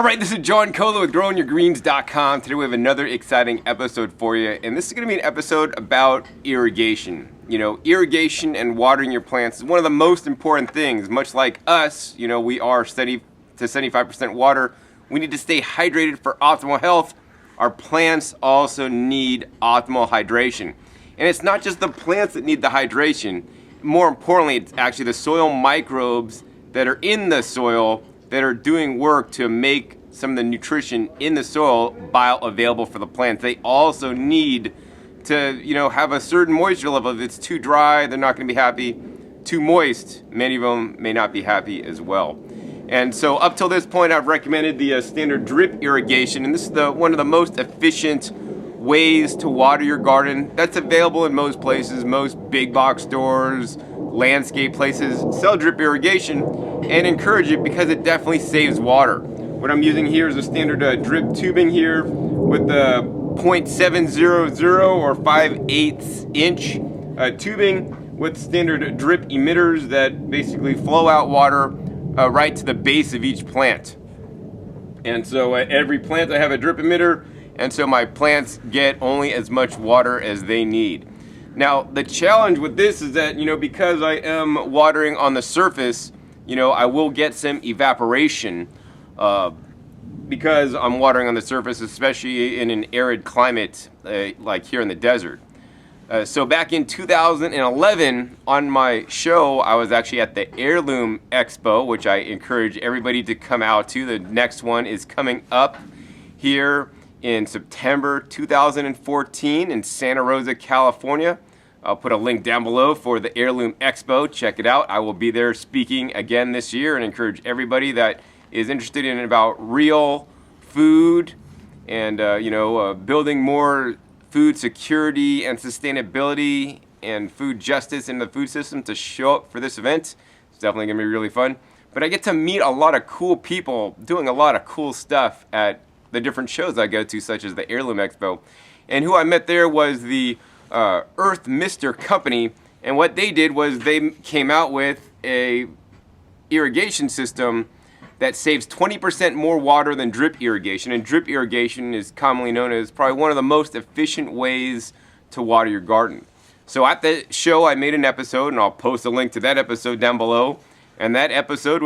All right, this is John Kohler with GrowingYourGreens.com. Today we have another exciting episode for you, and this is going to be an episode about irrigation. You know, irrigation and watering your plants is one of the most important things. Much like us, you know, we are 70 to 75% water. We need to stay hydrated for optimal health. Our plants also need optimal hydration. And it's not just the plants that need the hydration. More importantly, it's actually the soil microbes that are in the soil that are doing work to make some of the nutrition in the soil bioavailable for the plants. They also need to, you know, have a certain moisture level. If it's too dry, they're not going to be happy. Too moist, many of them may not be happy as well. And so up till this point, I've recommended the standard drip irrigation, and this is one of the most efficient ways to water your garden. That's available in most places. Most big box stores, landscape places sell drip irrigation and encourage it because it definitely saves water. What I'm using here is a standard drip tubing here with the 0.700 or 5/8 inch tubing with standard drip emitters that basically flow out water right to the base of each plant. And so at every plant I have a drip emitter, and so my plants get only as much water as they need. Now, the challenge with this is that, you know, because I am watering on the surface, you know, I will get some evaporation because I'm watering on the surface, especially in an arid climate like here in the desert. So back in 2011 on my show, I was actually at the Heirloom Expo, which I encourage everybody to come out to. The next one is coming up here in September 2014 in Santa Rosa, California. I'll put a link down below for the Heirloom Expo. Check it out. I will be there speaking again this year and encourage everybody that is interested in about real food and building more food security and sustainability and food justice in the food system to show up for this event. It's definitely going to be really fun. But I get to meet a lot of cool people doing a lot of cool stuff at the different shows I go to, such as the Heirloom Expo. And who I met there was the Earth Mister company, and what they did was they came out with a irrigation system that saves 20% more water than drip irrigation, and drip irrigation is commonly known as probably one of the most efficient ways to water your garden. So at the show I made an episode, and I'll post a link to that episode down below, and that episode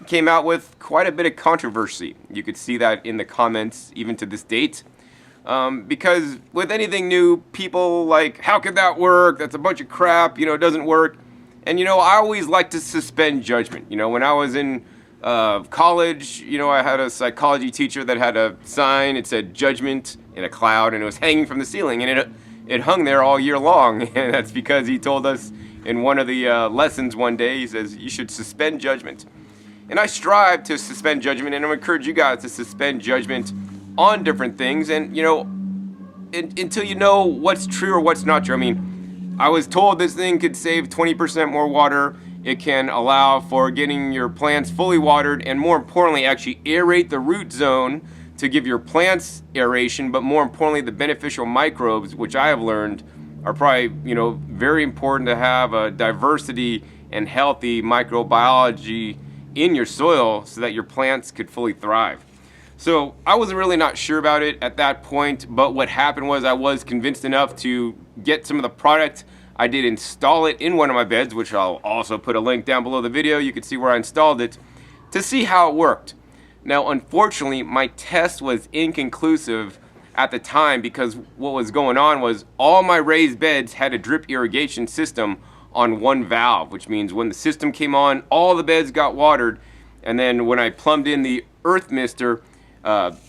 came out with quite a bit of controversy. You could see that in the comments even to this date. Because with anything new, people like, how could that work? That's a bunch of crap, you know, it doesn't work. And, you know, I always like to suspend judgment. You know, when I was in college, you know, I had a psychology teacher that had a sign, it said judgment in a cloud, and it was hanging from the ceiling, and it hung there all year long. And that's because he told us in one of the lessons one day, he says, you should suspend judgment. And I strive to suspend judgment, and I encourage you guys to suspend judgment on different things, and you know, until you know what's true or what's not true. I mean, I was told this thing could save 20% more water. It can allow for getting your plants fully watered, and more importantly, actually aerate the root zone to give your plants aeration, but more importantly, the beneficial microbes, which I have learned are probably, you know, very important to have a diversity and healthy microbiology in your soil so that your plants could fully thrive. So I was really not sure about it at that point, but what happened was I was convinced enough to get some of the product. I did install it in one of my beds, which I'll also put a link down below the video. You can see where I installed it to see how it worked. Now, unfortunately, my test was inconclusive at the time because what was going on was all my raised beds had a drip irrigation system on one valve, which means when the system came on, all the beds got watered. And then when I plumbed in the Earth Mister,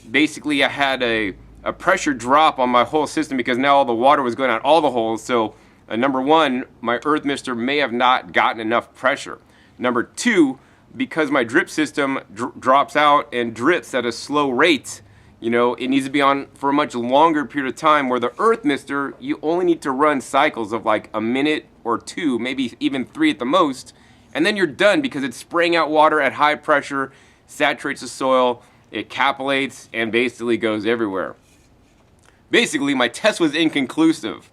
basically I had a pressure drop on my whole system because now all the water was going out all the holes. So number one, my Earth Mister may have not gotten enough pressure. Number two, because my drip system drops out and drips at a slow rate, you know, it needs to be on for a much longer period of time, where the Earth Mister, you only need to run cycles of like a minute or two, maybe even 3 at the most, and then you're done because it's spraying out water at high pressure, saturates the soil, it capillates, and basically goes everywhere. Basically, my test was inconclusive.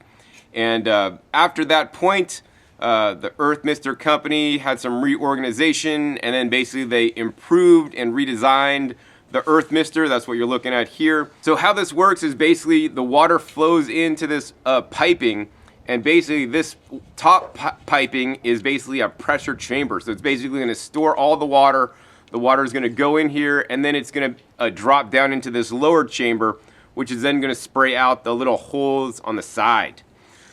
And after that point, the Earth Mister company had some reorganization, and then basically they improved and redesigned the earth mister. That's what you're looking at here. So how this works is basically the water flows into this piping, and basically this top piping is basically a pressure chamber. So it's basically going to store all the water. The water is going to go in here, and then it's going to drop down into this lower chamber, which is then going to spray out the little holes on the side.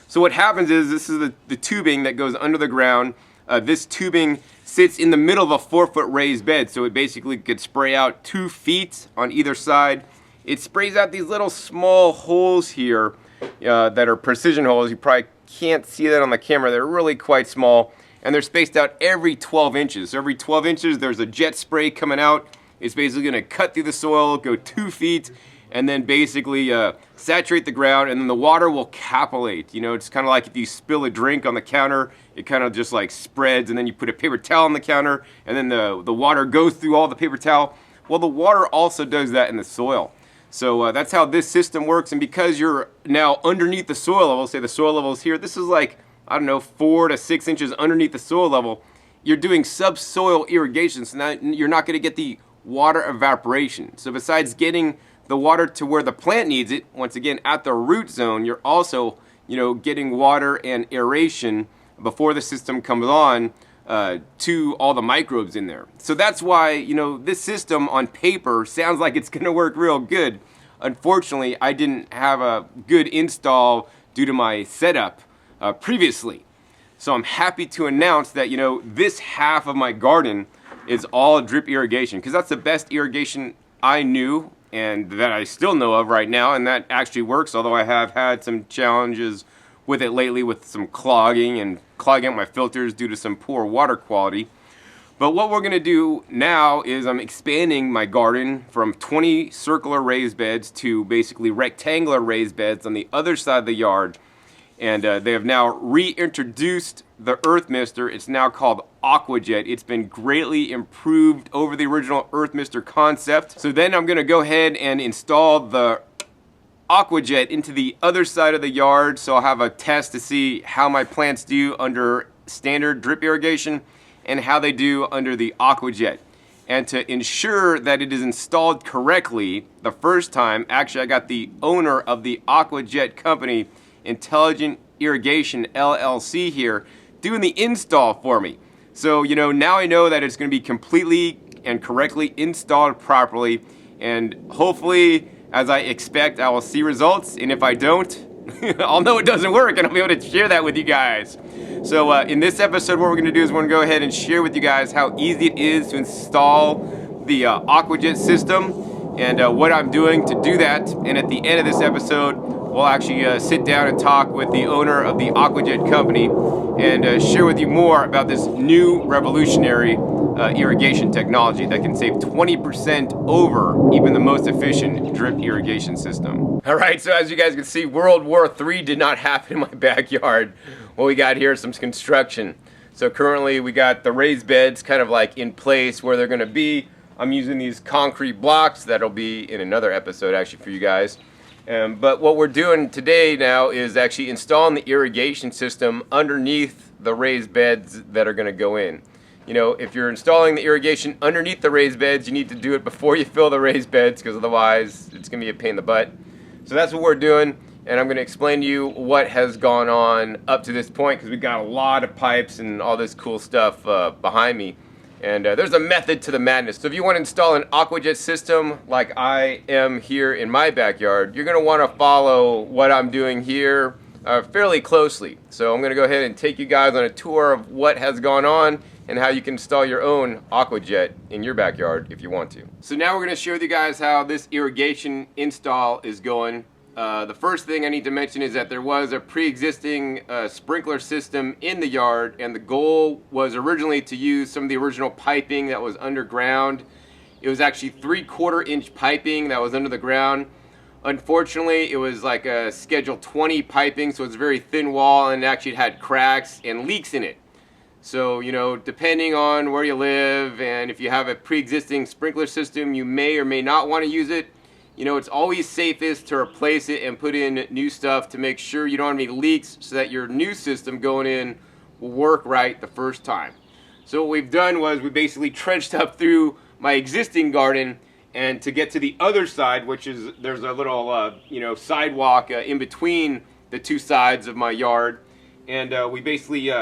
So what happens is, this is the tubing that goes under the ground. This tubing sits in the middle of a 4-foot raised bed, so it basically could spray out 2 feet on either side. It sprays out these little small holes here that are precision holes. You probably can't see that on the camera. They're really quite small, and they're spaced out every 12 inches. So every 12 inches, there's a jet spray coming out. It's basically going to cut through the soil, go 2 feet, and then basically saturate the ground, and then the water will capillate. You know, it's kind of like if you spill a drink on the counter, it kind of just like spreads, and then you put a paper towel on the counter, and then the water goes through all the paper towel. Well, the water also does that in the soil. So that's how this system works, and because you're now underneath the soil level, say the soil level is here, this is like, I don't know, 4 to 6 inches underneath the soil level, you're doing subsoil irrigation, so now you're not going to get the water evaporation. So besides getting the water to where the plant needs it, once again at the root zone, you're also, you know, getting water and aeration before the system comes on to all the microbes in there. So that's why, you know, this system on paper sounds like it's going to work real good. Unfortunately, I didn't have a good install due to my setup previously. So I'm happy to announce that, you know, this half of my garden is all drip irrigation, because that's the best irrigation I knew and that I still know of right now, and that actually works, although I have had some challenges with it lately with some clogging out my filters due to some poor water quality. But what we're going to do now is I'm expanding my garden from 20 circular raised beds to basically rectangular raised beds on the other side of the yard. And they have now reintroduced the earth mister. It's now called Aqua Jet. It's been greatly improved over the original earth mister concept. So then I'm going to go ahead and install the Aqua Jet into the other side of the yard. So I'll have a test to see how my plants do under standard drip irrigation and how they do under the Aqua Jet. And to ensure that it is installed correctly the first time, actually I got the owner of the Aqua Jet company, Intelligent Irrigation LLC, here doing the install for me. So, you know, now I know that it's going to be completely and correctly installed properly, and hopefully, as I expect, I will see results, and if I don't, I'll know it doesn't work, and I'll be able to share that with you guys. So in this episode, what we're going to do is we're going to go ahead and share with you guys how easy it is to install the AquaJet system, and what I'm doing to do that. And at the end of this episode, we'll actually sit down and talk with the owner of the AquaJet company and share with you more about this new revolutionary irrigation technology that can save 20% over even the most efficient drip irrigation system. All right, so as you guys can see, World War III did not happen in my backyard. What we got here is some construction. So currently we got the raised beds kind of like in place where they're going to be. I'm using these concrete blocks that'll be in another episode actually for you guys. But what we're doing today now is actually installing the irrigation system underneath the raised beds that are going to go in. You know, if you're installing the irrigation underneath the raised beds, you need to do it before you fill the raised beds, because otherwise it's going to be a pain in the butt. So that's what we're doing, and I'm going to explain to you what has gone on up to this point, because we've got a lot of pipes and all this cool stuff behind me. And there's a method to the madness. So if you want to install an AquaJet system like I am here in my backyard, you're going to want to follow what I'm doing here fairly closely. So I'm going to go ahead and take you guys on a tour of what has gone on and how you can install your own AquaJet in your backyard if you want to. So now we're going to share with you guys how this irrigation install is going. The first thing I need to mention is that there was a pre-existing sprinkler system in the yard, and the goal was originally to use some of the original piping that was underground. It was actually 3/4 inch piping that was under the ground. Unfortunately, it was like a Schedule 20 piping, so it's a very thin wall, and actually it had cracks and leaks in it. So, you know, depending on where you live and if you have a pre-existing sprinkler system, you may or may not want to use it. You know, it's always safest to replace it and put in new stuff to make sure you don't have any leaks, so that your new system going in will work right the first time. So what we've done was we basically trenched up through my existing garden And to get to the other side, which is, there's a little, you know, sidewalk in between the two sides of my yard. And we basically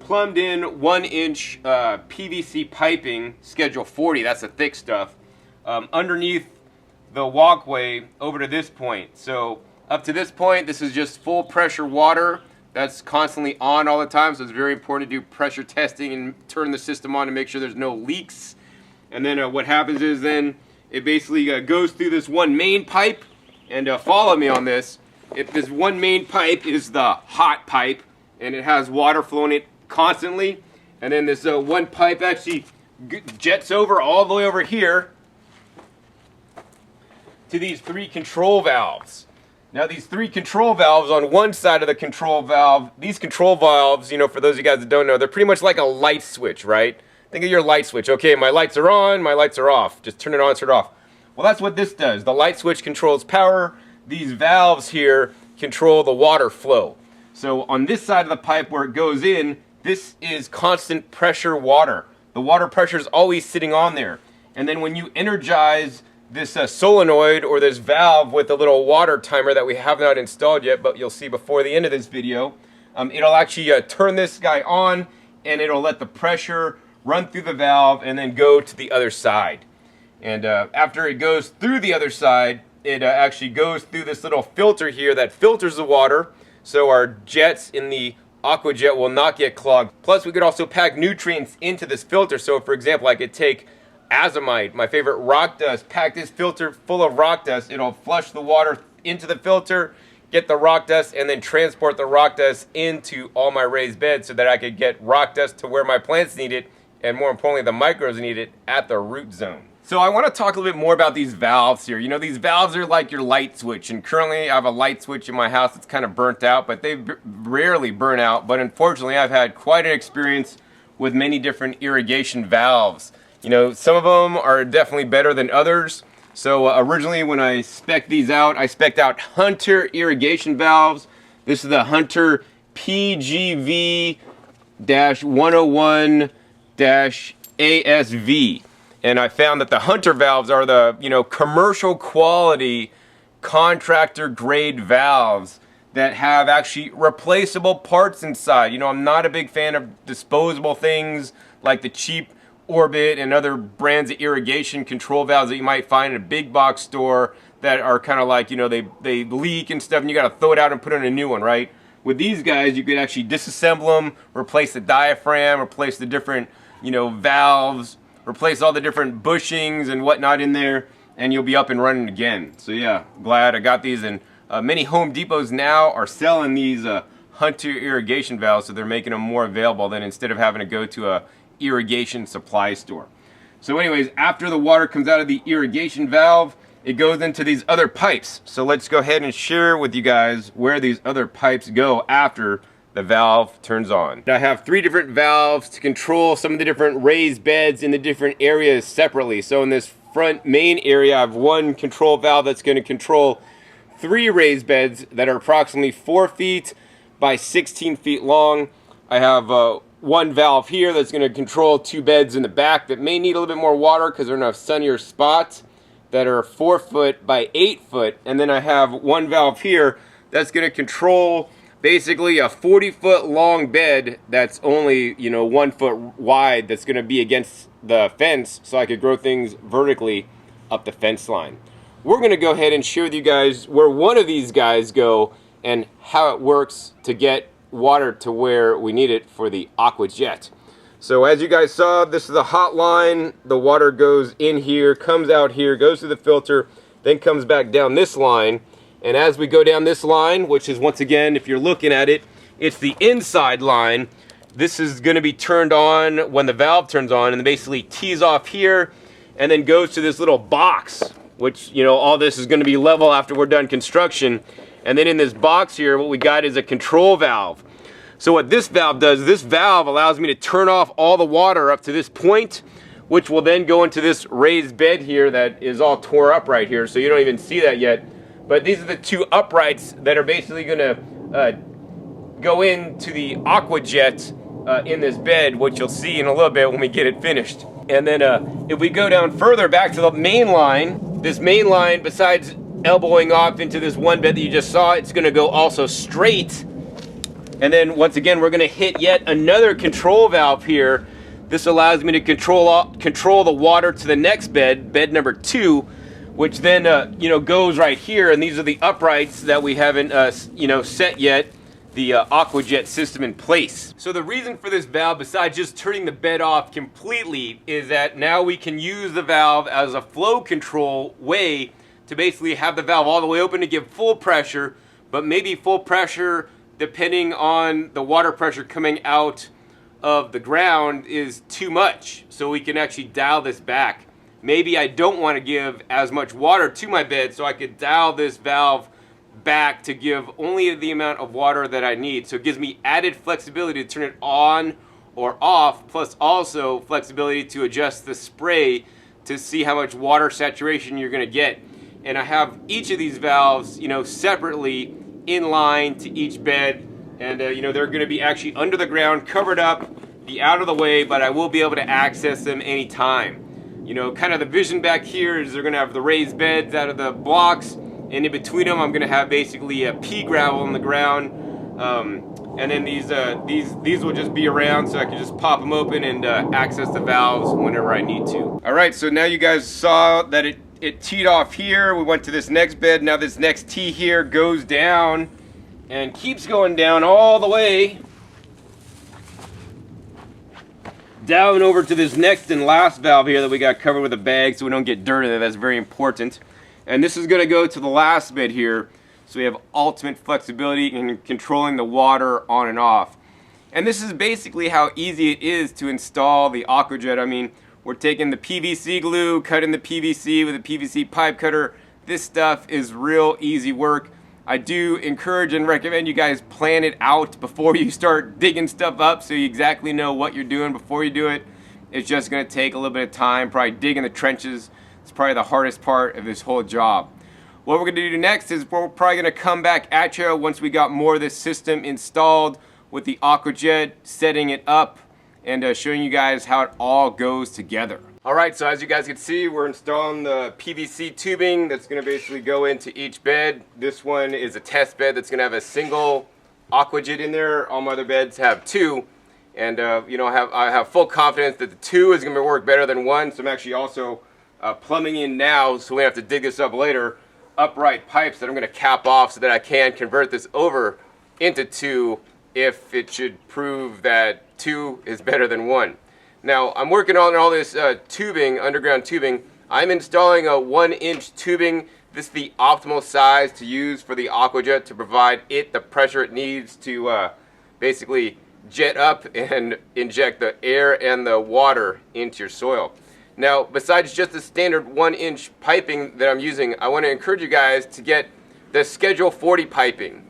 plumbed in 1-inch PVC piping, schedule 40, that's the thick stuff, underneath the walkway over to this point. So up to this point, this is just full pressure water that's constantly on all the time. So it's very important to do pressure testing and turn the system on to make sure there's no leaks. And then what happens is then it basically goes through this one main pipe. And follow me on this. This one main pipe is the hot pipe, and it has water flowing it constantly. And then this one pipe actually jets over all the way over here to these 3 control valves. Now these 3 control valves on one side of the control valve, these control valves, you know, for those of you guys that don't know, they're pretty much like a light switch, right? Think of your light switch. Okay, my lights are on, my lights are off. Just turn it on, turn it off. Well, that's what this does. The light switch controls power. These valves here control the water flow. So on this side of the pipe where it goes in, this is constant pressure water. The water pressure is always sitting on there. And then when you energize this solenoid or this valve with a little water timer that we have not installed yet, but you'll see before the end of this video, it'll actually turn this guy on, and it'll let the pressure run through the valve and then go to the other side. And after it goes through the other side, it actually goes through this little filter here that filters the water, so our jets in the Aqua Jet will not get clogged. Plus, we could also pack nutrients into this filter. So, for example, I could take azomite, my favorite rock dust, pack this filter full of rock dust. It'll flush the water into the filter, get the rock dust, and then transport the rock dust into all my raised beds so that I could get rock dust to where my plants need it, and more importantly, the microbes need it at the root zone. So I want to talk a little bit more about these valves here. You know, these valves are like your light switch, and currently I have a light switch in my house that's kind of burnt out, but they rarely burn out. But unfortunately, I've had quite an experience with many different irrigation valves. You know, some of them are definitely better than others. So originally when I spec'd these out, I spec'd out Hunter irrigation valves. This is the Hunter PGV-101-ASV. And I found that the Hunter valves are the, you know, commercial quality, contractor grade valves that have actually replaceable parts inside. You know, I'm not a big fan of disposable things like the cheap Orbit and other brands of irrigation control valves that you might find in a big box store that are kind of like, you know, they leak and stuff, and you got to throw it out and put in a new one, right? With these guys, you could actually disassemble them, replace the diaphragm, replace the different, you know, valves, replace all the different bushings and whatnot in there, and you'll be up and running again. So yeah, glad I got these. And many Home Depots now are selling these Hunter irrigation valves, so they're making them more available than instead of having to go to a irrigation supply store. So anyways, after the water comes out of the irrigation valve, it goes into these other pipes. So let's go ahead and share with you guys where these other pipes go after the valve turns on. I have 3 different valves to control some of the different raised beds in the different areas separately. So in this front main area, I have 1 control valve that's going to control 3 raised beds that are approximately 4 feet by 16 feet long. I have 1 valve here that's going to control 2 beds in the back that may need a little bit more water because they're in a sunnier spot, that are 4 foot by 8 foot. And then I have 1 valve here that's going to control basically a 40-foot long bed that's only, you know, 1 foot wide, that's going to be against the fence so I could grow things vertically up the fence line. We're going to go ahead and share with you guys where one of these guys go and how it works to get water to where we need it for the Aqua Jet. So as you guys saw, this is the hot line. The water goes in here, comes out here, goes through the filter, then comes back down this line. And as we go down this line, which is, once again, if you're looking at it, it's the inside line. This is going to be turned on when the valve turns on, and it basically tees off here and then goes to this little box, which, you know, all this is going to be level after we're done construction. And then in this box here, what we got is a control valve. So what this valve does, this valve allows me to turn off all the water up to this point, which will then go into this raised bed here that is all tore up right here, so you don't even see that yet. But these are the 2 uprights that are basically going to go into the Aqua Jet in this bed, which you'll see in a little bit when we get it finished. And then if we go down further back to the main line, this main line, besides elbowing off into this one bed that you just saw, it's going to go also straight. And then once again, we're going to hit yet another control valve here. This allows me to control the water to the next bed, bed number 2, which then goes right here. And these are the uprights that we haven't set yet, the AquaJet system in place. So the reason for this valve, besides just turning the bed off completely, is that now we can use the valve as a flow control way to basically have the valve all the way open to give full pressure, but maybe full pressure depending on the water pressure coming out of the ground is too much. So we can actually dial this back. Maybe I don't want to give as much water to my bed, so I could dial this valve back to give only the amount of water that I need. So it gives me added flexibility to turn it on or off, plus also flexibility to adjust the spray to see how much water saturation you're going to get. And I have each of these valves, separately in line to each bed, and they're going to be actually under the ground, covered up, be out of the way, but I will be able to access them anytime. Kind of the vision back here is they're going to have the raised beds out of the blocks, and in between them I'm going to have basically a pea gravel on the ground, and then these will just be around, so I can just pop them open and access the valves whenever I need to. Alright, so now you guys saw that it teed off here. We went to this next bed. Now this next tee here goes down and keeps going down all the way down over to this next and last valve here that we got covered with a bag so we don't get dirt in it. That's very important. And this is going to go to the last bed here, so we have ultimate flexibility in controlling the water on and off. And this is basically how easy it is to install the AquaJet. I mean, we're taking the PVC glue, cutting the PVC with a PVC pipe cutter. This stuff is real easy work. I do encourage and recommend you guys plan it out before you start digging stuff up, so you exactly know what you're doing before you do it. It's just going to take a little bit of time, probably digging the trenches. It's probably the hardest part of this whole job. What we're going to do next is we're probably going to come back at you once we got more of this system installed with the AquaJet, setting it up and showing you guys how it all goes together. Alright, so as you guys can see, we're installing the PVC tubing that's going to basically go into each bed. This one is a test bed that's going to have a single AquaJet in there. All my other beds have 2. And I have full confidence that the 2 is going to work better than 1. So I'm actually also plumbing in now, so we have to dig this up later, upright pipes that I'm going to cap off so that I can convert this over into 2 if it should prove that 2 is better than 1. Now, I'm working on all this tubing, underground tubing. I'm installing a 1-inch tubing. This is the optimal size to use for the AquaJet to provide it the pressure it needs to basically jet up and inject the air and the water into your soil. Now, besides just the standard 1-inch piping that I'm using, I want to encourage you guys to get the Schedule 40 piping.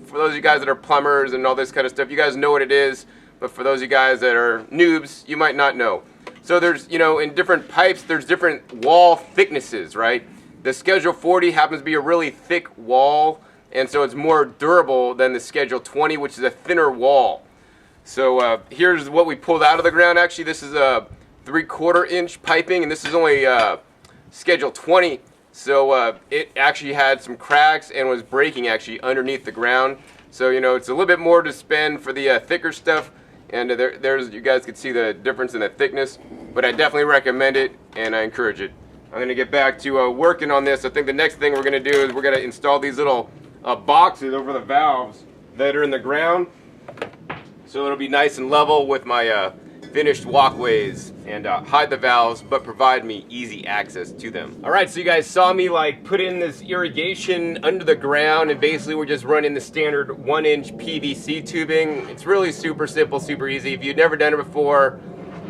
For those of you guys that are plumbers and all this kind of stuff, you guys know what it is. But for those of you guys that are noobs, you might not know. So there's, in different pipes, there's different wall thicknesses, right? The Schedule 40 happens to be a really thick wall, and so it's more durable than the Schedule 20, which is a thinner wall. So here's what we pulled out of the ground. Actually, this is a 3/4-inch piping, and this is only Schedule 20. So it actually had some cracks and was breaking actually underneath the ground. So it's a little bit more to spend for the thicker stuff. And there's, you guys can see the difference in the thickness, but I definitely recommend it and I encourage it. I'm going to get back to working on this. I think the next thing we're going to do is we're going to install these little boxes over the valves that are in the ground, so it'll be nice and level with my finished walkways and hide the valves but provide me easy access to them. Alright, so you guys saw me put in this irrigation under the ground, and basically we're just running the standard 1-inch PVC tubing. It's really super simple, super easy. If you've never done it before,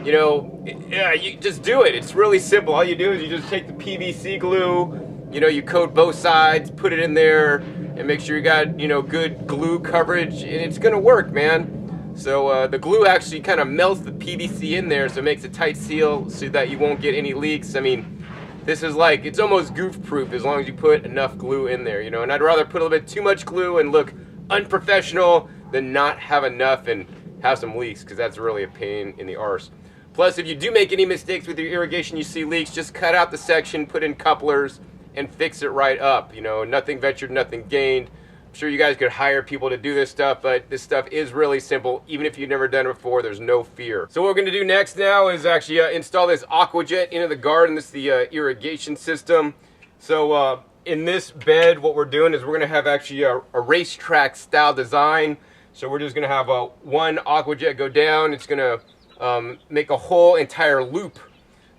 you just do it. It's really simple. All you do is you just take the PVC glue, you coat both sides, put it in there, and make sure you got, good glue coverage, and it's gonna work, man. So the glue actually kind of melts the PVC in there, so it makes a tight seal so that you won't get any leaks. I mean, this is it's almost goof-proof as long as you put enough glue in there, and I'd rather put a little bit too much glue and look unprofessional than not have enough and have some leaks, because that's really a pain in the arse. Plus, if you do make any mistakes with your irrigation, you see leaks, just cut out the section, put in couplers, and fix it right up. You know, nothing ventured, nothing gained. I'm sure you guys could hire people to do this stuff, but this stuff is really simple. Even if you've never done it before, there's no fear. So what we're going to do next now is actually install this AquaJet into the garden. This is the irrigation system. So in this bed, what we're doing is we're going to have actually a racetrack style design. So we're just going to have one AquaJet go down. It's going to make a whole entire loop.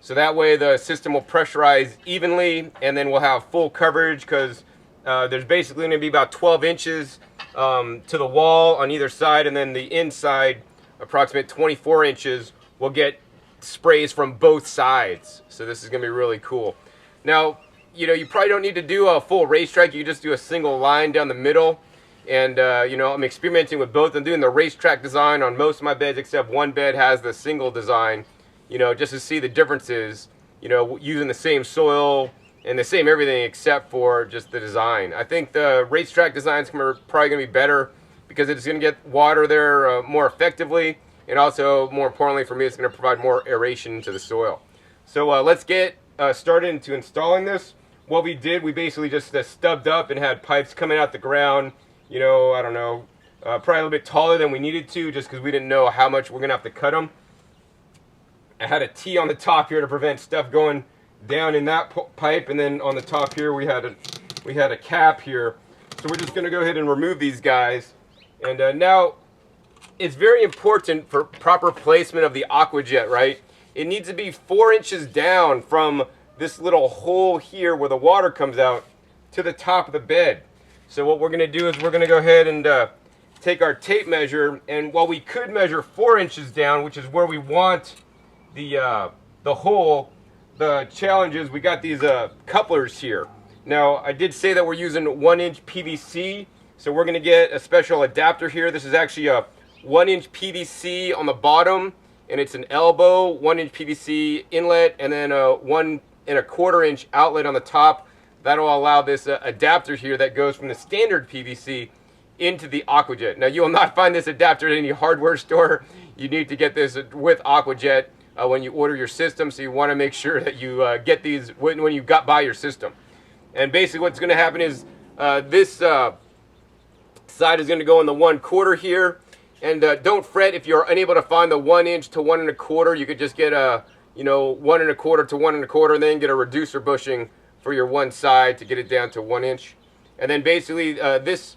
So that way the system will pressurize evenly, and then we'll have full coverage, because there's basically going to be about 12 inches to the wall on either side, and then the inside, approximate 24 inches, will get sprays from both sides. So this is going to be really cool. Now, you know, you probably don't need to do a full racetrack. You can just do a single line down the middle. And, you know, I'm experimenting with both. I'm doing the racetrack design on most of my beds, except one bed has the single design, you know, just to see the differences, you know, using the same soil and the same everything except for just the design. I think the racetrack design is probably going to be better, because it's going to get water there more effectively, and also, more importantly for me, it's going to provide more aeration to the soil. So let's get started into installing this. What we did, we basically just stubbed up and had pipes coming out the ground, you know, I don't know, probably a little bit taller than we needed to, just because we didn't know how much we're going to have to cut them. I had a T on the top here to prevent stuff going down in that pipe, and then on the top here we had a cap here. So we're just going to go ahead and remove these guys. And now, it's very important for proper placement of the AquaJet, right? It needs to be 4 inches down from this little hole here where the water comes out to the top of the bed. So what we're going to do is we're going to go ahead and take our tape measure, and while we could measure 4 inches down, which is where we want the hole, the challenge is we got these couplers here. Now, I did say that we're using 1-inch PVC, so we're going to get a special adapter here. This is actually a 1-inch PVC on the bottom, and it's an elbow, 1-inch PVC inlet, and then a 1 1/4 inch outlet on the top. That'll allow this adapter here that goes from the standard PVC into the AquaJet. Now, you will not find this adapter at any hardware store. You need to get this with AquaJet when you order your system, so you want to make sure that you get these when you buy your system. And basically what's going to happen is this side is going to go in the 1/4 here. And don't fret if you're unable to find the 1 inch to 1 1/4. You could just get a, you know, 1 1/4 to 1 1/4, and then get a reducer bushing for your one side to get it down to 1 inch. And then basically this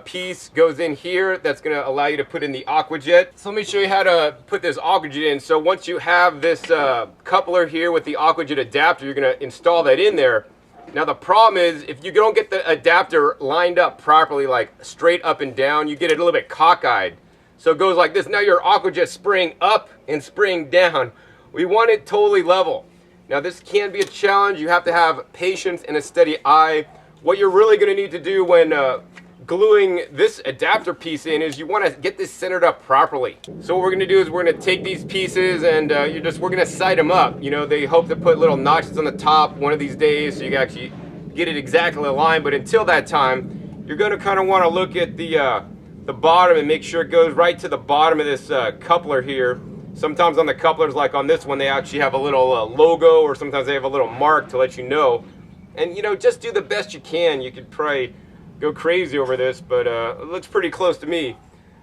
piece goes in here. That's going to allow you to put in the AquaJet. So let me show you how to put this AquaJet in. So once you have this coupler here with the AquaJet adapter, you're going to install that in there. Now the problem is, if you don't get the adapter lined up properly, like straight up and down, you get it a little bit cockeyed. So it goes like this. Now your AquaJet spraying up and spraying down. We want it totally level. Now this can be a challenge. You have to have patience and a steady eye. What you're really going to need to do when gluing this adapter piece in is you want to get this centered up properly. So what we're going to do is we're going to take these pieces, and we're going to sight them up. You know, they hope to put little notches on the top one of these days so you can actually get it exactly aligned. But until that time, you're going to kind of want to look at the bottom and make sure it goes right to the bottom of this coupler here. Sometimes on the couplers, like on this one, they actually have a little logo, or sometimes they have a little mark to let you know. And, you know, just do the best you can. You could probably go crazy over this, but it looks pretty close to me.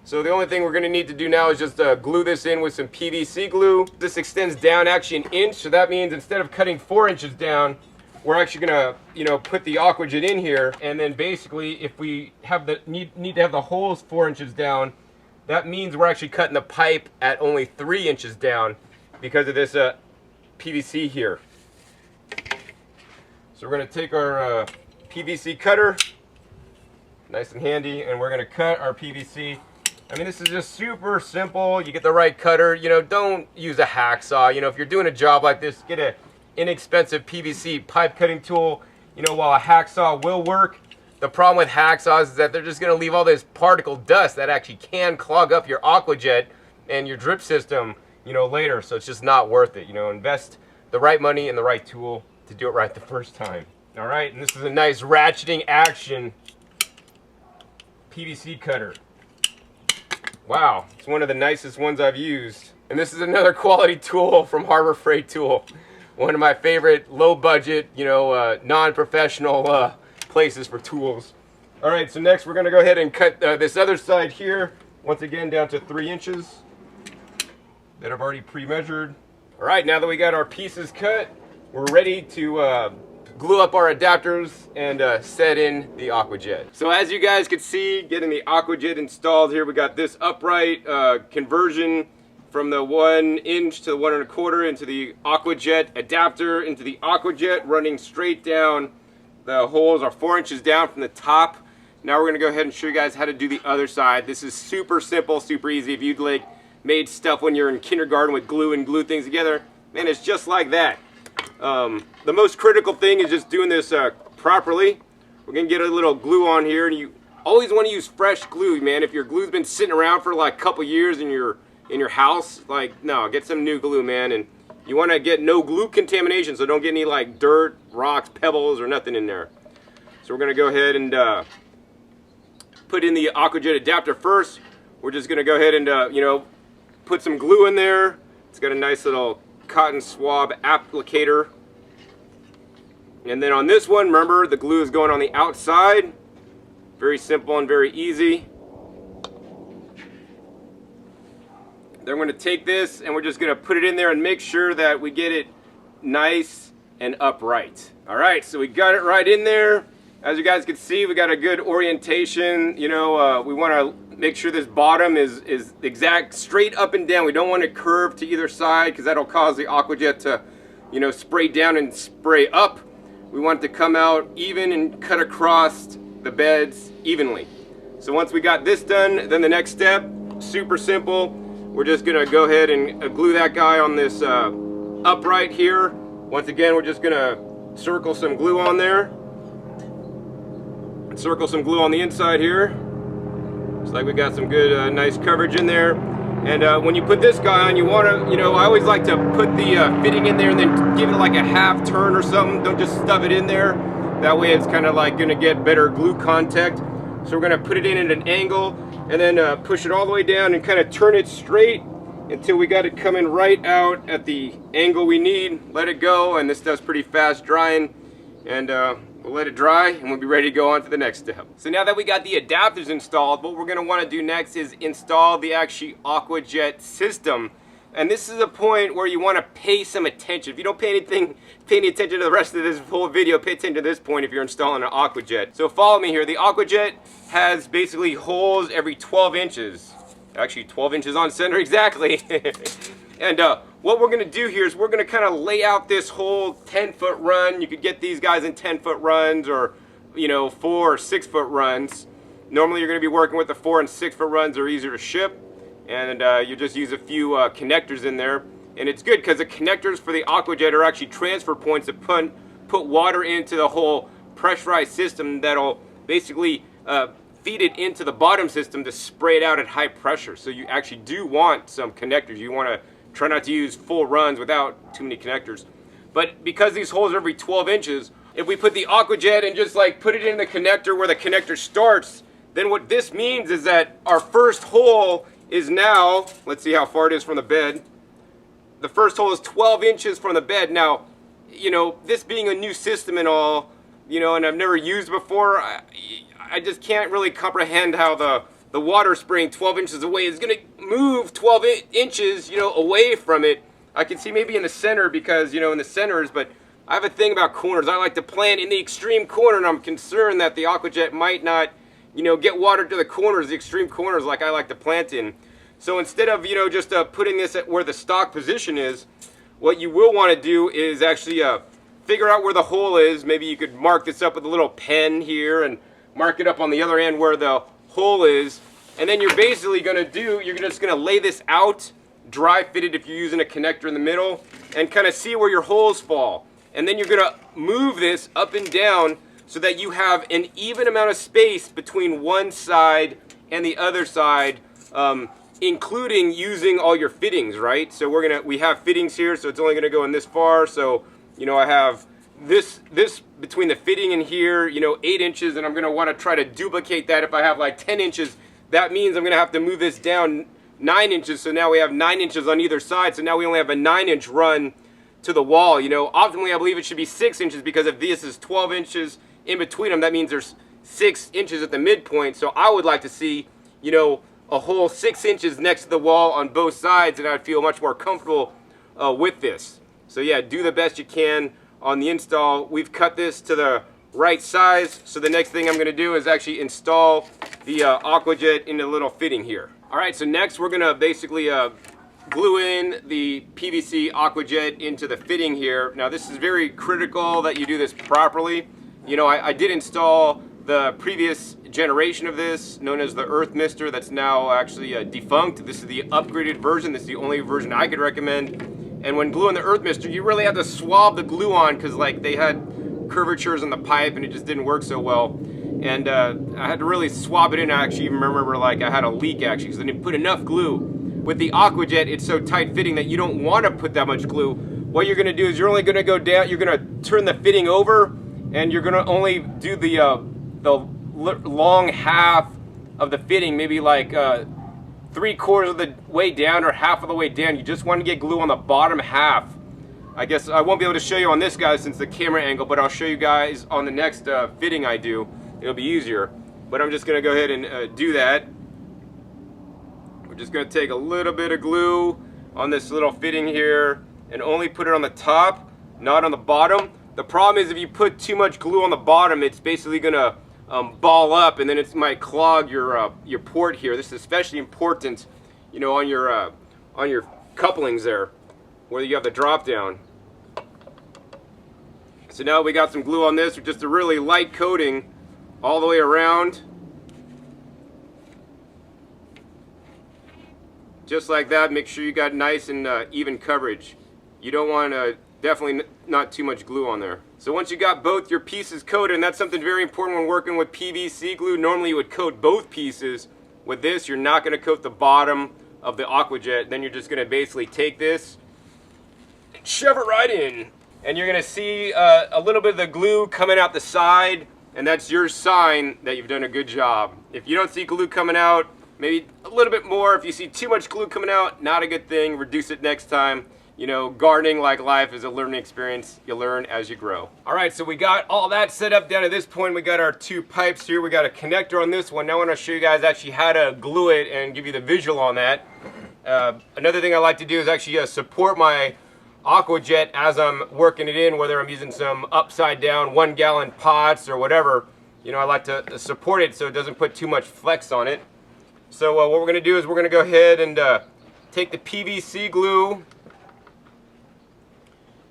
So the only thing we're going to need to do now is just glue this in with some PVC glue. This extends down actually 1 inch, so that means instead of cutting 4 inches down, we're actually going to, you know, put the AquaJet in here. And then basically, if we have need to have the holes 4 inches down, that means we're actually cutting the pipe at only 3 inches down because of this PVC here. So we're going to take our PVC cutter, nice and handy, and we're going to cut our PVC. I mean, this is just super simple. You get the right cutter. You know, don't use a hacksaw. You know, if you're doing a job like this, get an inexpensive PVC pipe cutting tool. You know, while a hacksaw will work, the problem with hacksaws is that they're just going to leave all this particle dust that actually can clog up your AquaJet and your drip system, you know, later. So it's just not worth it. You know, invest the right money in the right tool to do it right the first time. All right, and this is a nice ratcheting action PVC cutter. Wow, it's one of the nicest ones I've used. And this is another quality tool from Harbor Freight Tool. One of my favorite low budget, non-professional places for tools. All right, so next we're gonna go ahead and cut this other side here, once again down to 3 inches that I've already pre-measured. All right, now that we got our pieces cut, we're ready to glue up our adapters and set in the AquaJet. So as you guys can see, getting the AquaJet installed here, we got this upright conversion from the 1 inch to the 1 1/4 into the AquaJet adapter into the AquaJet, running straight down. The holes are 4 inches down from the top. Now we're gonna go ahead and show you guys how to do the other side. This is super simple, super easy. If you'd like made stuff when you're in kindergarten with glue and glue things together, man, it's just like that. The most critical thing is just doing this properly. We're gonna get a little glue on here, and you always want to use fresh glue, man. If your glue's been sitting around for like a couple years in your house, like, no, get some new glue, man. And you want to get no glue contamination, so don't get any like dirt, rocks, pebbles, or nothing in there. So we're gonna go ahead and put in the AquaJet adapter first. We're just gonna go ahead and put some glue in there. It's got a nice little cotton swab applicator. And then on this one, remember, the glue is going on the outside. Very simple and very easy. Then we're going to take this and we're just going to put it in there and make sure that we get it nice and upright. All right, so we got it right in there. As you guys can see, we got a good orientation. We want to make sure this bottom is exact straight up and down. We don't want it curved to either side because that'll cause the AquaJet to, spray down and spray up. We want it to come out even and cut across the beds evenly. So once we got this done, then the next step, super simple. We're just gonna go ahead and glue that guy on this upright here. Once again, we're just gonna circle some glue on there. Circle some glue on the inside here. Looks like we got some good, nice coverage in there. And when you put this guy on, you want to, I always like to put the fitting in there and then give it like a half turn or something. Don't just stuff it in there. That way it's kind of like going to get better glue contact. So we're going to put it in at an angle and then push it all the way down and kind of turn it straight until we got it coming right out at the angle we need. Let it go, and this stuff's pretty fast drying. And we'll let it dry and we'll be ready to go on to the next step. So now that we got the adapters installed, what we're going to want to do next is install the actual AquaJet system. And this is a point where you want to pay some attention. If you don't pay any attention to the rest of this whole video, pay attention to this point if you're installing an AquaJet. So follow me here. The AquaJet has basically holes every 12 inches. Actually 12 inches on center exactly. And what we're going to do here is we're going to kind of lay out this whole 10-foot run. You could get these guys in 10-foot runs or, 4 or 6-foot runs. Normally you're going to be working with the 4 and 6-foot runs. They're easier to ship. And you just use a few connectors in there. And it's good because the connectors for the AquaJet are actually transfer points that put water into the whole pressurized system that'll basically feed it into the bottom system to spray it out at high pressure. So you actually do want some connectors. You want to try not to use full runs without too many connectors. But because these holes are every 12 inches, if we put the AquaJet and just like put it in the connector where the connector starts, then what this means is that our first hole is now, let's see how far it is from the bed. The first hole is 12 inches from the bed. Now, this being a new system and all, and I've never used before, I just can't really comprehend how the water spraying 12 inches away is going to move 12 inches, away from it. I can see maybe in the center because, in the centers, but I have a thing about corners. I like to plant in the extreme corner, and I'm concerned that the AquaJet might not, get water to the corners, the extreme corners like I like to plant in. So instead of, just putting this at where the stock position is, what you will want to do is actually figure out where the hole is. Maybe you could mark this up with a little pen here and mark it up on the other end where the hole is. And then you're basically going to you're just going to lay this out, dry fitted if you're using a connector in the middle, and kind of see where your holes fall. And then you're going to move this up and down so that you have an even amount of space between one side and the other side, including using all your fittings, right? So we have fittings here, so it's only going to go in this far. So, I have this between the fitting and here, 8 inches, and I'm going to want to try to duplicate that if I have like 10 inches that means I'm going to have to move this down 9 inches, so now we have 9 inches on either side, so now we only have a 9-inch run to the wall. You know, optimally I believe it should be 6 inches, because if this is 12 inches in between them, that means there's 6 inches at the midpoint. So I would like to see, you know, a whole 6 inches next to the wall on both sides, and I'd feel much more comfortable with this. So yeah, do the best you can on the install. We've cut this to the right size, so the next thing I'm going to do is actually install the AquaJet into the little fitting here. Alright, so next we're going to basically glue in the PVC AquaJet into the fitting here. Now this is very critical that you do this properly. You know, I did install the previous generation of this, known as the Earth Mister, that's now actually defunct. This is the upgraded version. This is the only version I could recommend. And when gluing the Earth Mister, you really have to swab the glue on, because like they had curvatures in the pipe and it just didn't work so well. And I had to really swab it in. I actually even remember like I had a leak actually, because I didn't put enough glue. With the AquaJet, it's so tight fitting that you don't want to put that much glue. What you're going to do is you're only going to go down, you're going to turn the fitting over, and you're going to only do the long half of the fitting, maybe like 3/4 of the way down or half of the way down. You just want to get glue on the bottom half. I guess I won't be able to show you on this, guys, since the camera angle, but I'll show you guys on the next fitting I do. It'll be easier. But I'm just going to go ahead and do that. We're just going to take a little bit of glue on this little fitting here and only put it on the top, not on the bottom. The problem is if you put too much glue on the bottom, it's basically going to ball up, and then it might clog your port here. This is especially important, you know, on your couplings there, where you have the drop down. So now we got some glue on this with just a really light coating all the way around. Just like that. Make sure you got nice and even coverage. You don't want definitely not too much glue on there. So once you got both your pieces coated, and that's something very important when working with PVC glue, normally you would coat both pieces. With this, you're not going to coat the bottom of the AquaJet. Then you're just going to basically take this and shove it right in. And you're going to see a little bit of the glue coming out the side, and that's your sign that you've done a good job. If you don't see glue coming out, maybe a little bit more. If you see too much glue coming out, not a good thing. Reduce it next time. You know, gardening, like life, is a learning experience. You learn as you grow. All right, so we got all that set up down to this point. We got our two pipes here. We got a connector on this one. Now I want to show you guys actually how to glue it and give you the visual on that. Another thing I like to do is actually support my AquaJet as I'm working it in, whether I'm using some upside down 1-gallon pots or whatever. You know, I like to support it so it doesn't put too much flex on it. So what we're going to do is we're going to go ahead and take the PVC glue,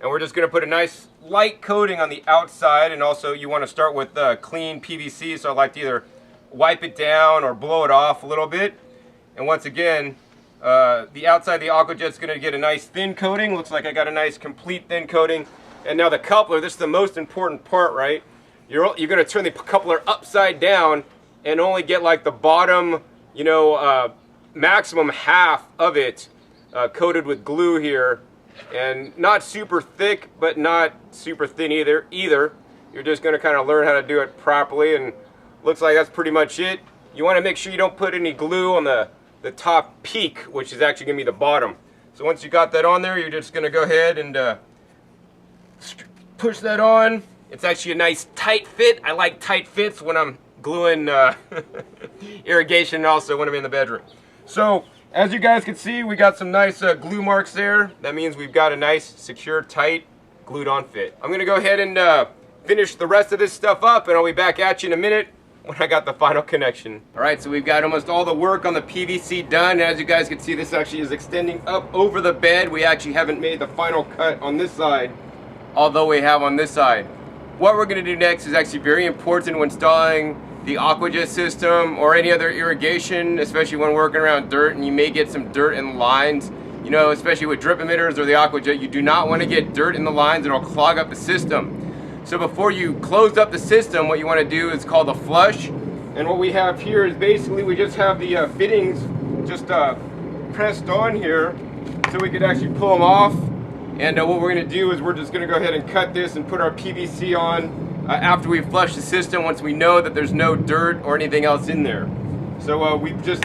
and we're just going to put a nice light coating on the outside. And also you want to start with clean PVC, so I like to either wipe it down or blow it off a little bit. And once again, the outside of the AquaJet is going to get a nice thin coating. Looks like I got a nice complete thin coating. And now the coupler, this is the most important part, right? You're going to turn the coupler upside down and only get like the bottom, you know, maximum half of it coated with glue here. And not super thick, but not super thin either. You're just going to kind of learn how to do it properly, and looks like that's pretty much it. You want to make sure you don't put any glue on the top peak, which is actually going to be the bottom. So once you got that on there, you're just going to go ahead and push that on. It's actually a nice tight fit. I like tight fits when I'm gluing irrigation, and also when I'm in the bedroom. So as you guys can see, we got some nice glue marks there. That means we've got a nice, secure, tight, glued on fit. I'm going to go ahead and finish the rest of this stuff up, and I'll be back at you in a minute when I got the final connection. Alright, so we've got almost all the work on the PVC done. As you guys can see, this actually is extending up over the bed. We actually haven't made the final cut on this side, although we have on this side. What we're going to do next is actually very important when installing the AquaJet system or any other irrigation, especially when working around dirt, and you may get some dirt in the lines. You know, especially with drip emitters or the AquaJet, you do not want to get dirt in the lines. It'll clog up the system. So before you close up the system, what you want to do is called a flush. And what we have here is basically we just have the fittings just pressed on here so we could actually pull them off. And what we're going to do is we're just going to go ahead and cut this and put our PVC on after we flush the system, once we know that there's no dirt or anything else in there. So we just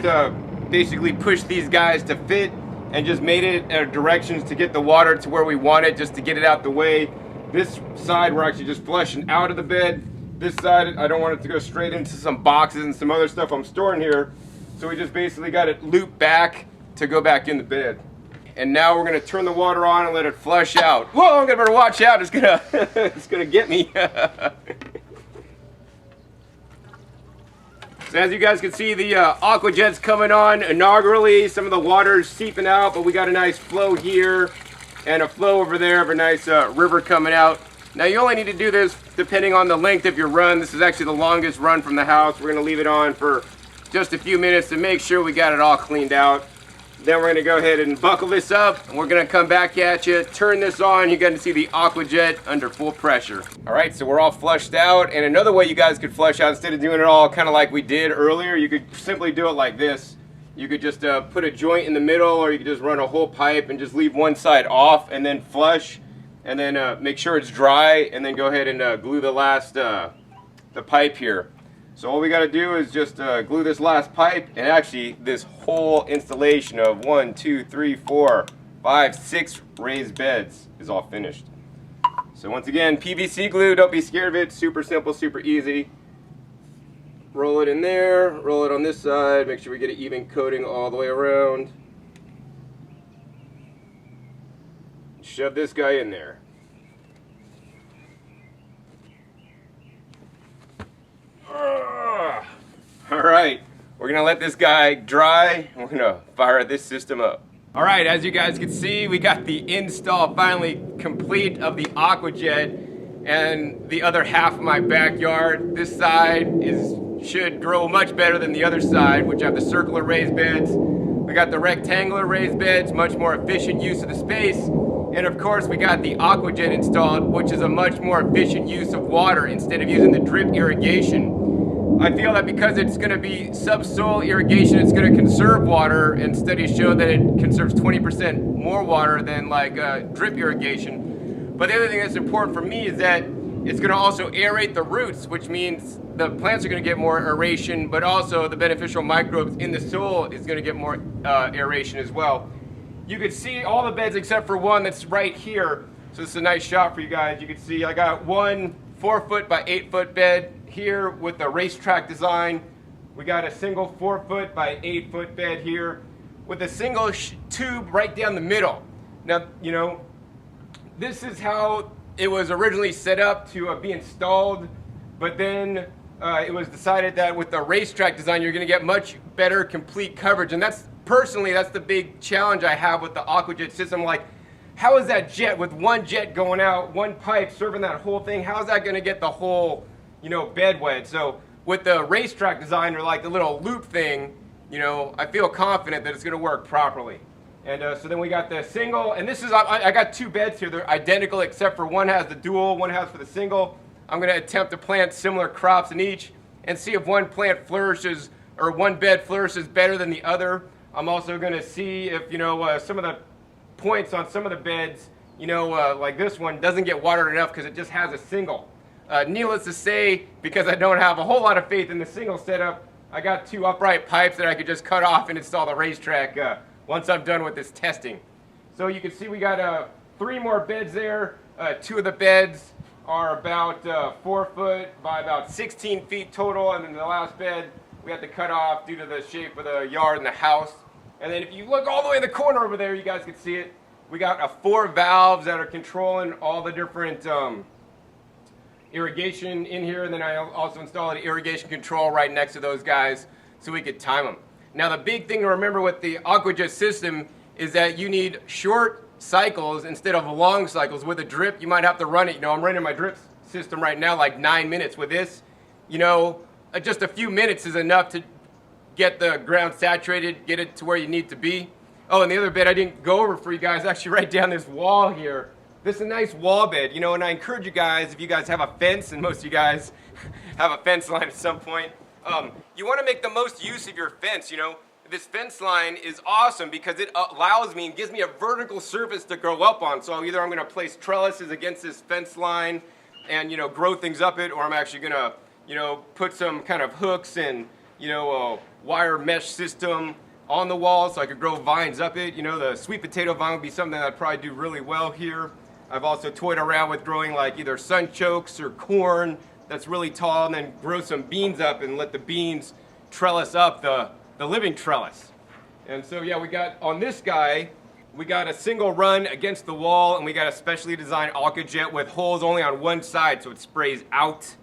basically pushed these guys to fit and just made it directions to get the water to where we want it, just to get it out the way. This side we're actually just flushing out of the bed. This side I don't want it to go straight into some boxes and some other stuff I'm storing here. So we just basically got it looped back to go back in the bed. And now we're gonna turn the water on and let it flush out. Whoa, I'm gonna better watch out, it's gonna, it's gonna get me. So as you guys can see, the AquaJet's coming on inaugurally. Some of the water's seeping out, but we got a nice flow here and a flow over there of a nice river coming out. Now you only need to do this depending on the length of your run. This is actually the longest run from the house. We're gonna leave it on for just a few minutes to make sure we got it all cleaned out. Then we're gonna go ahead and buckle this up, and we're gonna come back at you, turn this on. You're gonna see the AquaJet under full pressure. All right, so we're all flushed out, and another way you guys could flush out, instead of doing it all kind of like we did earlier, you could simply do it like this. You could just put a joint in the middle, or you could just run a whole pipe and just leave one side off, and then flush, and then make sure it's dry, and then go ahead and glue the last, the pipe here. So all we got to do is just glue this last pipe, and actually this whole installation of 1, 2, 3, 4, 5, 6 raised beds is all finished. So once again, PVC glue, don't be scared of it, super simple, super easy. Roll it in there, roll it on this side, make sure we get an even coating all the way around. Shove this guy in there. Alright, we're going to let this guy dry, and we're going to fire this system up. Alright, as you guys can see, we got the install finally complete of the AquaJet and the other half of my backyard. This side should grow much better than the other side, which have the circular raised beds. We got the rectangular raised beds, much more efficient use of the space. And of course, we got the AquaJet installed, which is a much more efficient use of water instead of using the drip irrigation. I feel that because it's going to be subsoil irrigation, it's going to conserve water, and studies show that it conserves 20% more water than like drip irrigation. But the other thing that's important for me is that it's going to also aerate the roots, which means the plants are going to get more aeration, but also the beneficial microbes in the soil is going to get more aeration as well. You can see all the beds except for one that's right here. So this is a nice shot for you guys. You can see I got one 4-foot by 8-foot bed here with the racetrack design. We got a single 4-foot by 8-foot bed here with a single tube right down the middle. Now, you know, this is how it was originally set up to be installed, but then it was decided that with the racetrack design, you're going to get much better complete coverage. And that's, personally, that's the big challenge I have with the AquaJet system. Like, how is that jet with one jet going out, one pipe serving that whole thing, how is that going to get the whole, you know, bed wet? So with the racetrack design, or like the little loop thing, you know, I feel confident that it's going to work properly. And so then we got the single, and this is, I got two beds here. They're identical except for one has the dual, one has for the single. I'm going to attempt to plant similar crops in each and see if one plant flourishes, or one bed flourishes better than the other. I'm also going to see if, you know, some of the points on some of the beds, you know, like this one doesn't get watered enough because it just has a single. Needless to say, because I don't have a whole lot of faith in the single setup, I got two upright pipes that I could just cut off and install the racetrack once I'm done with this testing. So you can see we got 3 more beds there. 2 of the beds are about 4 foot by about 16 feet total, and then the last bed we had to cut off due to the shape of the yard and the house. And then if you look all the way in the corner over there, you guys can see it. We got 4 valves that are controlling all the different irrigation in here, and then I also installed an irrigation control right next to those guys so we could time them. Now the big thing to remember with the AquaJet system is that you need short cycles instead of long cycles. With a drip, you might have to run it, you know, I'm running my drip system right now like 9 minutes. With this, you know, just a few minutes is enough to get the ground saturated, get it to where you need to be. Oh, and the other bed I didn't go over for you guys, actually right down this wall here. This is a nice wall bed, you know, and I encourage you guys, if you guys have a fence, and most of you guys have a fence line at some point, you want to make the most use of your fence, you know. This fence line is awesome because it allows me and gives me a vertical surface to grow up on. So either I'm going to place trellises against this fence line and, you know, grow things up it, or I'm actually going to, you know, put some kind of hooks and, you know, wire mesh system on the wall so I could grow vines up it. You know, the sweet potato vine would be something that I'd probably do really well here. I've also toyed around with growing like either sunchokes or corn that's really tall, and then grow some beans up and let the beans trellis up the living trellis. And so yeah, we got on this guy, we got a single run against the wall, and we got a specially designed Aqua Jet with holes only on one side so it sprays out.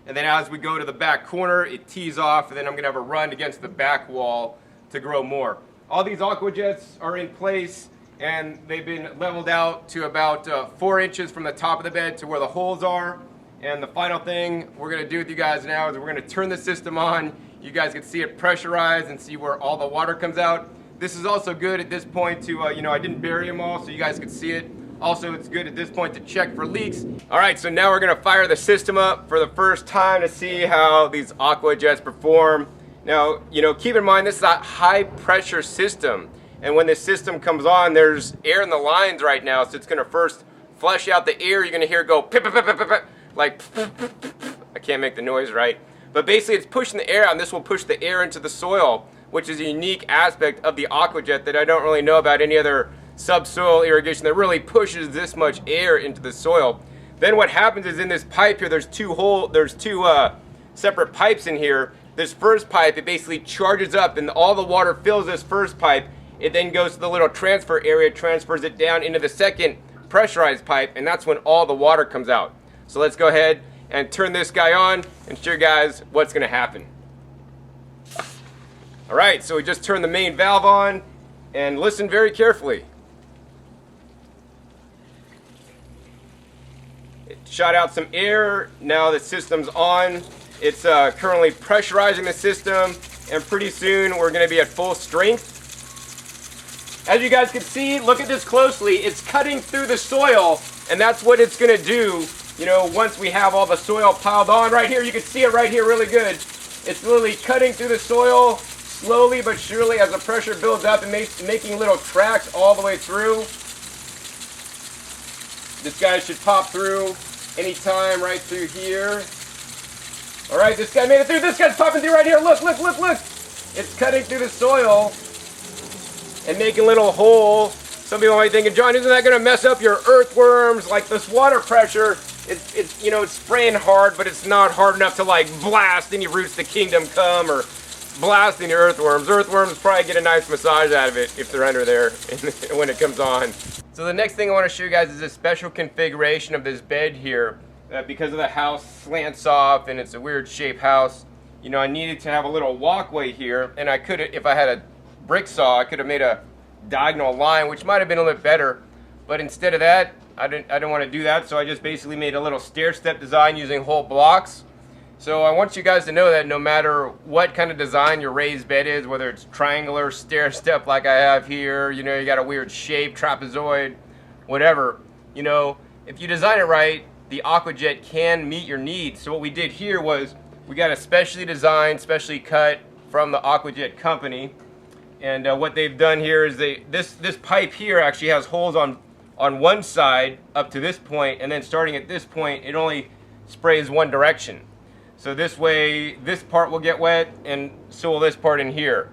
And then as we go to the back corner, it tees off, and then I'm gonna have a run against the back wall to grow more. All these Aqua Jets are in place, and they've been leveled out to about 4 inches from the top of the bed to where the holes are. And the final thing we're gonna do with you guys now is we're gonna turn the system on. You guys can see it pressurized and see where all the water comes out. This is also good at this point to, you know, I didn't bury them all so you guys could see it. Also, it's good at this point to check for leaks. All right, so now we're gonna fire the system up for the first time to see how these Aqua Jets perform. Now, you know, keep in mind this is a high pressure system. And when this system comes on, there's air in the lines right now, so it's gonna first flush out the air. You're gonna hear it go pip, pip, pip, pip, pip, like, I can't make the noise right. But basically it's pushing the air out, and this will push the air into the soil, which is a unique aspect of the Aqua Jet that I don't really know about any other subsoil irrigation that really pushes this much air into the soil. Then what happens is in this pipe here, there's two separate pipes in here. This first pipe, it basically charges up and all the water fills this first pipe. It then goes to the little transfer area, transfers it down into the second pressurized pipe, and that's when all the water comes out. So let's go ahead and turn this guy on and show you guys what's gonna happen. All right, so we just turned the main valve on, and listen very carefully. It shot out some air. Now the system's on. It's currently pressurizing the system, and pretty soon we're gonna be at full strength. As you guys can see, look at this closely, it's cutting through the soil, and that's what it's gonna do, you know, once we have all the soil piled on. Right here, you can see it right here really good. It's literally cutting through the soil, slowly but surely as the pressure builds up and making little tracks all the way through. This guy should pop through anytime right through here. All right, this guy made it through. This guy's popping through right here. Look, look, look, look. It's cutting through the soil and making a little hole. Some people might think, John, isn't that going to mess up your earthworms? Like this water pressure, it's you know, it's spraying hard, but it's not hard enough to like blast any roots to kingdom come or blast any earthworms. Earthworms probably get a nice massage out of it if they're under there when it comes on. So the next thing I want to show you guys is a special configuration of this bed here. Because of the house slants off and it's a weird shaped house, you know, I needed to have a little walkway here, and I could, if I had a brick saw, I could have made a diagonal line, which might have been a little bit better. But instead of that, I didn't want to do that, so I just basically made a little stair step design using whole blocks. So I want you guys to know that no matter what kind of design your raised bed is, whether it's triangular, stair step like I have here, you know, you got a weird shape, trapezoid, whatever, you know, if you design it right, the Aqua Jet can meet your needs. So what we did here was we got a specially designed, specially cut from the Aqua Jet company, and what they've done here is this pipe here actually has holes on one side up to this point, and then starting at this point it only sprays one direction. So this way this part will get wet, and so will this part in here.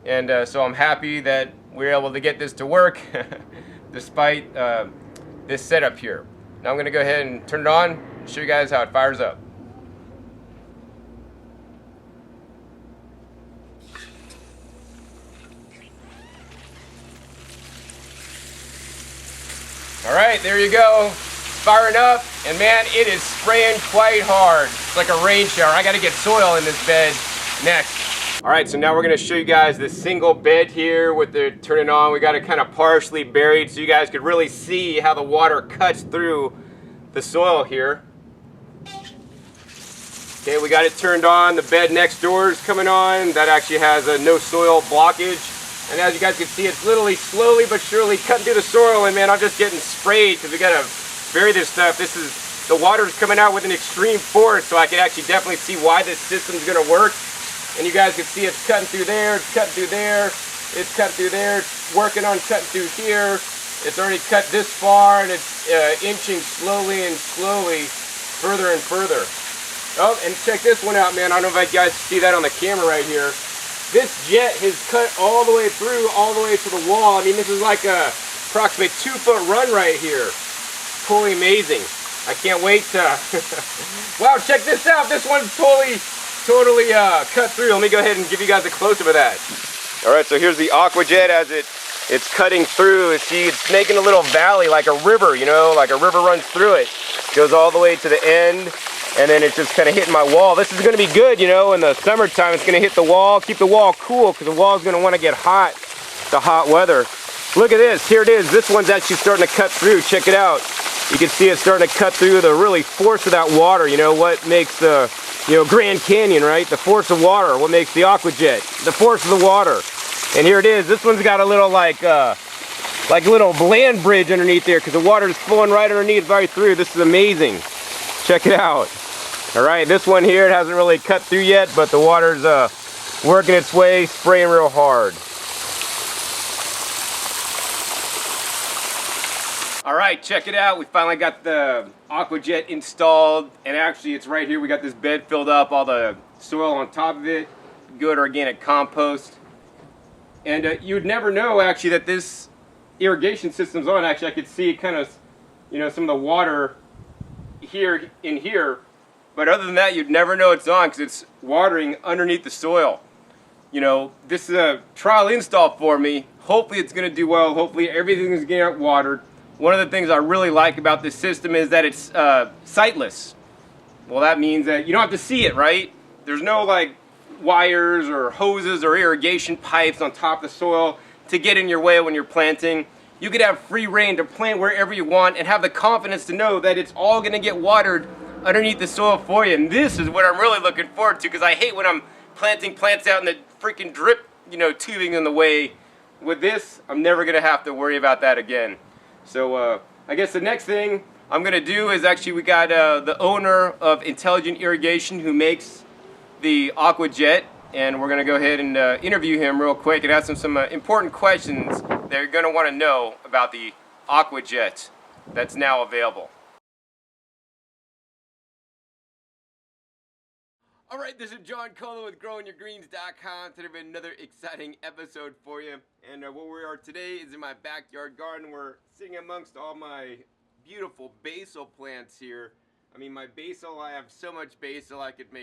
And so I'm happy that we're able to get this to work despite this setup here. Now I'm going to go ahead and turn it on and show you guys how it fires up. Alright, there you go. Firing up, and man, it is spraying quite hard. It's like a rain shower. I got to get soil in this bed next. Alright, so now we're going to show you guys this single bed here with the turning on. We got it kind of partially buried so you guys could really see how the water cuts through the soil here. Okay, we got it turned on. The bed next door is coming on. That actually has a no soil blockage. And as you guys can see, it's literally slowly but surely cutting through the soil, and man, I'm just getting sprayed because we got to bury this stuff. The water's coming out with an extreme force, so I can actually definitely see why this system's going to work. And you guys can see it's cutting through there, it's cutting through there, it's cutting through there, it's working on cutting through here. It's already cut this far, and it's inching slowly and slowly further and further. Oh, and check this one out, man. I don't know if you guys see that on the camera right here. this jet has cut all the way through, all the way to the wall. I mean, this is like a approximate 2-foot run right here. Totally amazing. I can't wait to, wow, check this out. This one's totally cut through. Let me go ahead and give you guys a close-up of that. All right, so here's the AquaJet as it's cutting through. See, it's making a little valley like a river, you know, like a river runs through it. Goes all the way to the end, and then it's just kind of hitting my wall. This is going to be good, you know, in the summertime. It's going to hit the wall, keep the wall cool, because the wall is going to want to get hot, the hot weather. Look at this, here it is. This one's actually starting to cut through. Check it out. You can see it's starting to cut through the really force of that water. You know, what makes the, you know, Grand Canyon, right? The force of water. What makes the AquaJet? The force of the water. And here it is. This one's got a little like a little land bridge underneath there, because the water is flowing right underneath, right through. This is amazing. Check it out. All right, this one here, it hasn't really cut through yet, but the water's working its way, spraying real hard. All right, check it out. We finally got the AquaJet installed, and actually it's right here. We got this bed filled up, all the soil on top of it, good organic compost. And you'd never know actually that this irrigation system's on. Actually, I could see kind of, you know, some of the water here in here, but other than that, you'd never know it's on because it's watering underneath the soil. You know, this is a trial install for me. Hopefully it's going to do well. Hopefully everything's getting watered. One of the things I really like about this system is that it's sightless. Well, that means that you don't have to see it, right? There's no like wires or hoses or irrigation pipes on top of the soil to get in your way when you're planting. You could have free reign to plant wherever you want and have the confidence to know that it's all going to get watered underneath the soil for you. And this is what I'm really looking forward to, because I hate when I'm planting plants out in the freaking drip, you know, tubing in the way. With this, I'm never going to have to worry about that again. So I guess the next thing I'm going to do is actually, we got the owner of Intelligent Irrigation who makes the AquaJet, and we're going to go ahead and interview him real quick and ask him some important questions that you're going to want to know about the AquaJet that's now available. Alright, this is John Colo with GrowingYourGreens.com. Today we have another exciting episode for you. And where we are today is in my backyard garden. We're sitting amongst all my beautiful basil plants here. I mean, my basil, I have so much basil I could make